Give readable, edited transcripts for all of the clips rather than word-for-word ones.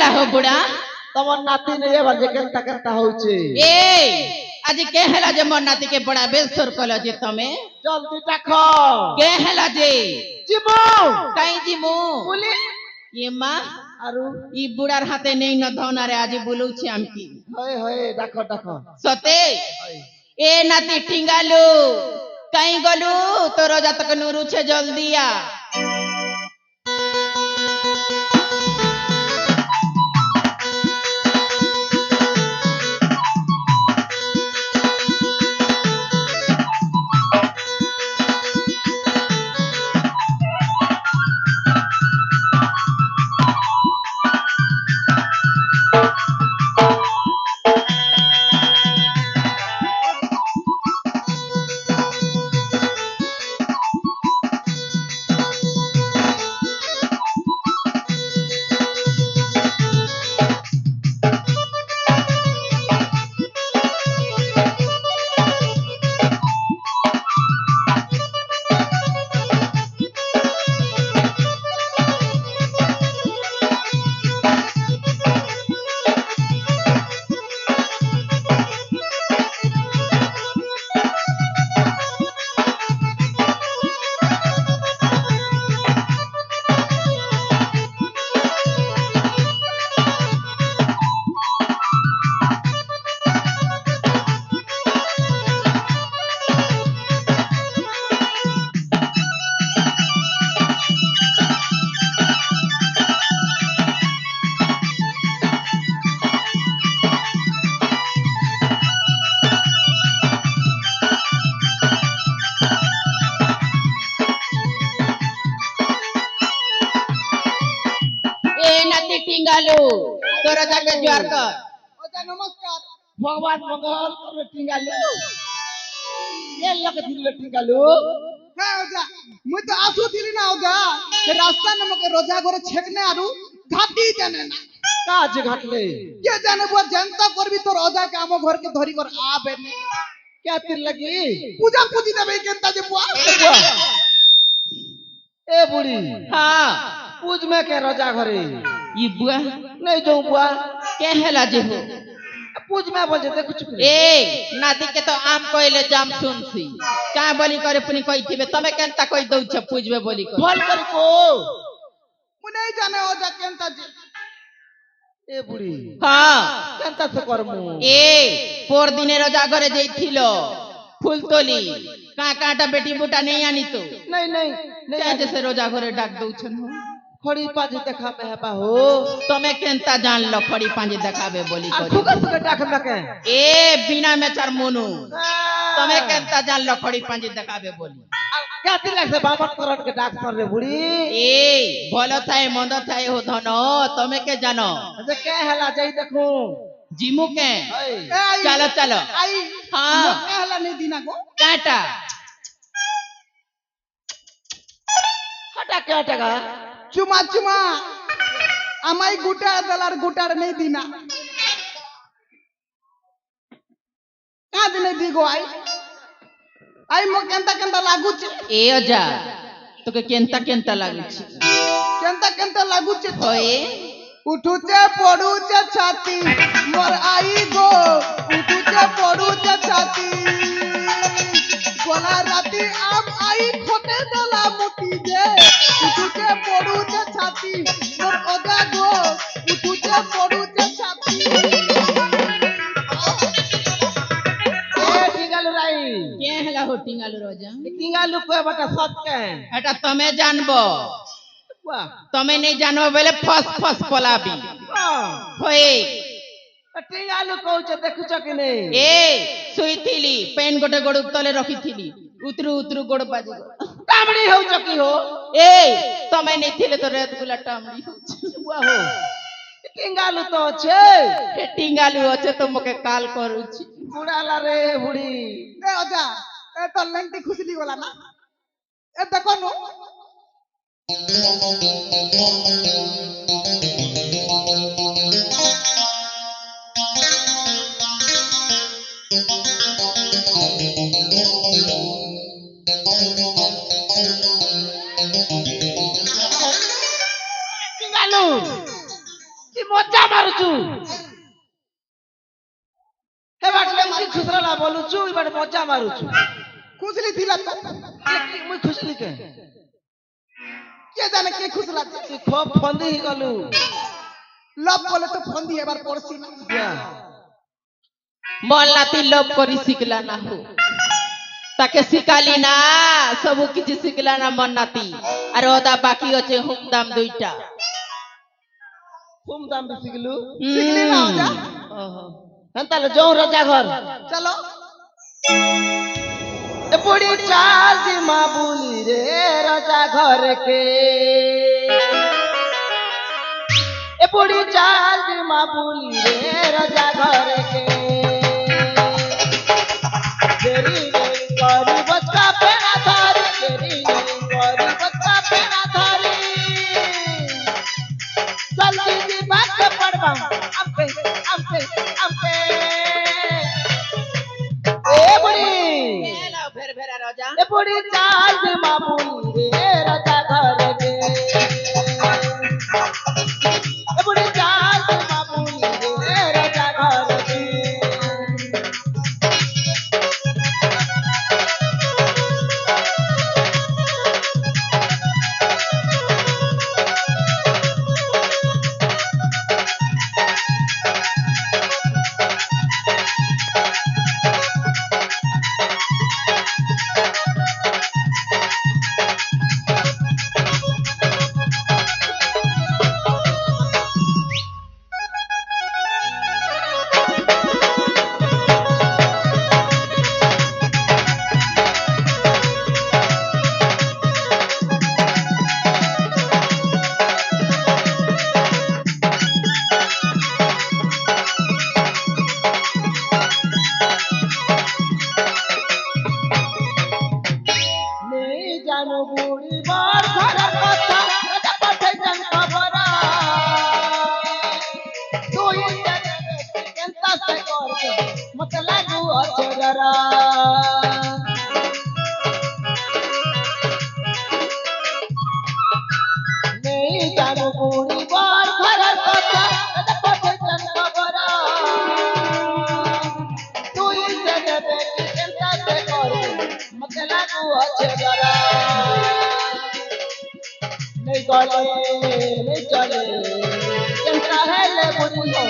ହେଲା ହୋ ବୁଢା ତମର ନାତି ନେଇ ଏবার যে কেনতা কেনতা হচ্ছে ଏ ଆଜି କେ ହେଲା ଯେ ମୋ ନାତିକେ ବଡା ବେସର କଲ ଯେ ତମେ জলদি ডাক କେ ହେଲା ଯେ জীবু କାଇଁ ଯିମୁ বলি ଏ ମା আরু ଇ ବୁଢାର ହାତେ ନେଇ ନ ଧନାରେ ଆଜି ବୁଲଉଛି ଆମକି হয়ে হয়ে ডাক ডাক ସତେ ଏ ନାତି ଟିଙ୍ଗାଲୁ କାଇଁ ଗଲୁ ତୋର ଜାତକ ନୁରୁଛେ ଜଲଦି ଆ টিঙ্গালু তোর জায়গা জোয়ার কর ওজা নমস্কার ভগবান মঙ্গল করবে টিঙ্গালু এ লোক দিল টিঙ্গালু হ্যাঁ ওজা মুই তো আসুছিলি না ওজা সে রাস্তা নামকে রোজা করে ছেকনে আরু ঘাটি জানে না কাজ ঘাটলে কে জানে বুয়া জানতা করবি তোর ওজাকে আম ঘরকে ধরি কর আবে নে কে তির লাগি পূজা পূজি দেবে কেনতা যে বুয়া এ বুড়ি হ্যাঁ पूज में के रजा घरे ই বুয়া नहीं जो बुआ কে হেলা যে হো पूज में बोल जे कुछ ए नाती के तो आम कहले जाम सुनसी का बोली करे पुनी कहि थिबे तमे केनता कहि दउछ पूजबे बोली कर फल कर को মু নেই জানে ওজা কেনতা যে ए बुढ़ी हां केनता से करमु ए पोर दिने रोजा घरे जइथिलो फुलतोली का काटा बेटी बुटा नहीं आनी तो नहीं नहीं क्या जैसे रोजा घरे डाक दउछन हो खड़ी पाज देखा पे है हो तमे केनता जान लो खड़ी पांजे देखाबे बोली आ कर सुगर सुगर डाक में के ए बिना में चार मोनू तमे केनता जान लो खड़ी पांजे देखाबे बोली क्या तिल लग से बाबा करट के डाक कर रे बुढ़ी ए भलो थाए मंद थाए हो धन तमे के जानो जे के हला जाई देखू जिमु के ओए चलो चलो आई हाँ कहला नहीं दिना गो काटा हटा के हटेगा চুমা চুমা আমাই গুটার দলার গুটার নেই দিনা কাজ নেই দি গো আই মো কেনতা কেনতা লাগুছে ए अजा তোকে কেনতা কেনতা লাগুছি কেনতা কেনতা লাগুছে তো হয়ে উঠুছে পড়ুছে ছাতি মোর আই গো উঠুছে পড়ুছে ছাতি গলা রাতি আম আই খোটে দলা মুটি যে উঠুছে পড়ুছে ছাতি মোর ওদা গো উঠুছে পড়ুছে ছাতি ए टिंगालु राई কে হেলা हो টিঙ্গালু রোজা टिंगालु को बता सत के এটা তুমি জানবো वाह তুমি नहीं জানো বলে ফস ফস পলাবি হয়ে टिंगालु कहू छ देखु छ कि नहीं ए শুইଥିଲି পেন গোটে গোড় তলে রখিଥିଲି উতরু উতরু গোড় বাজি कामड़ी हो छ कि हो ए তুমি नहीं ଥିଲେ তো রেত গুলা টামড়ি হচ্ছে वाह हो टिंगालु तो छे হে টিঙ্গালু আছে তোমাকে কাল করুছি बुढ़ाला रे बुढ़ी এ অজা এ তো লেংটি খুশলি গলা না এ দেখো নো তুই মজা মারুছু হে বাটলে তুই খুসরালা বলুছু এবার মজা মারুছু খুশলি দিলা তো মুই খুশলি কে কে জানে কে খুশলা তুই খুব ফন্দি হই গলু লব বলে তো ফোন দিয়ে এবার পড়ছি না মন নাতি লোভ করি শিখলা না হো তাকে শিখালি না সবু কিছু শিখলা না মন নাতি আর ওদা বাকি আছে হুমদাম দুইটা খুব দাম বেশি গলু শিখলি না ওজা হ্যাঁ তাহলে যাও রাজা ঘর চলো এ বুড়ি চাল দি মা বুলি রে রাজা ঘর কে এ বুড়ি চাল দি মা বুলি রে রাজা ঘর কে দেরি নেই করি বচ্চা পেনা ধরি দেরি নেই করি বচ্চা পেনা ধরি জলদি দি বাত পড়বা আমপে আমপে আমপে এ বুড়ি ফের ফেরা রাজা এ বুড়ি চাল দি মা বুলি রে রাজা ঘর কে এ বুড়ি চাল দি মা বুলি রে রাজা ঘর কে নেই জানো বুড়ি বার ঘরের কথা রাজা পাঠাইছেন খবর তুই কেনতা সে করবে মত লাগু অচরা নেই জানো বুড়ি বার ঘরের কথা রাজা পাঠাইছেন খবর তুই দেবে কেনতা সে করবে মত লাগু অচরা नहीं गले नहीं चले चलता है ले बुढ़ियो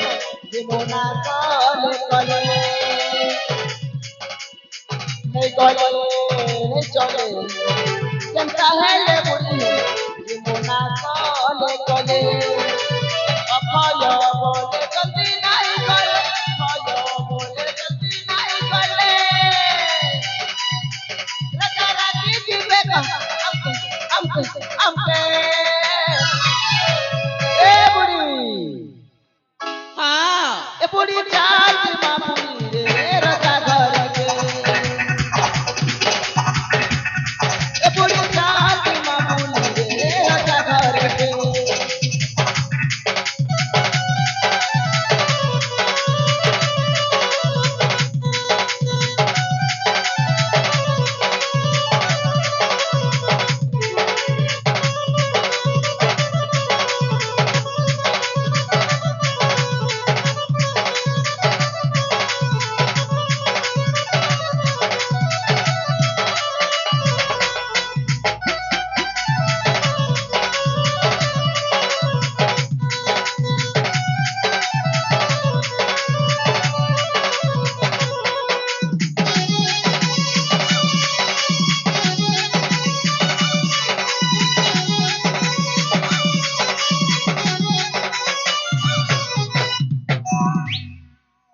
जीवना काले कले नहीं गले नहीं चले चलता है ले बुढ़ियो जीवना काले कले अफाय बोले गलती नहीं करे अफाय बोले गलती नहीं करे राजा राजी जीवे का আমকে এ বুড়ি हाँ এ বুড়ি চাল দি মা বুলি রে রাজা ঘর কে এ বুড়ি চাল দি মা বুলি রে রাজা ঘর কে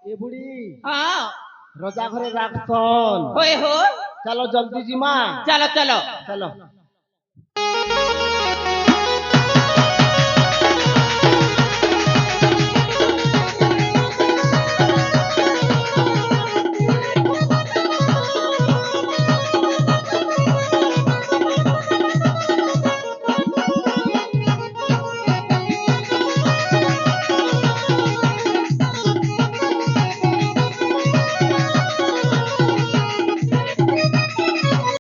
এ বুড়ি हाँ রাজা ঘরে রাখছন होए हो চলো জলদি জিমা चलो चलो চলো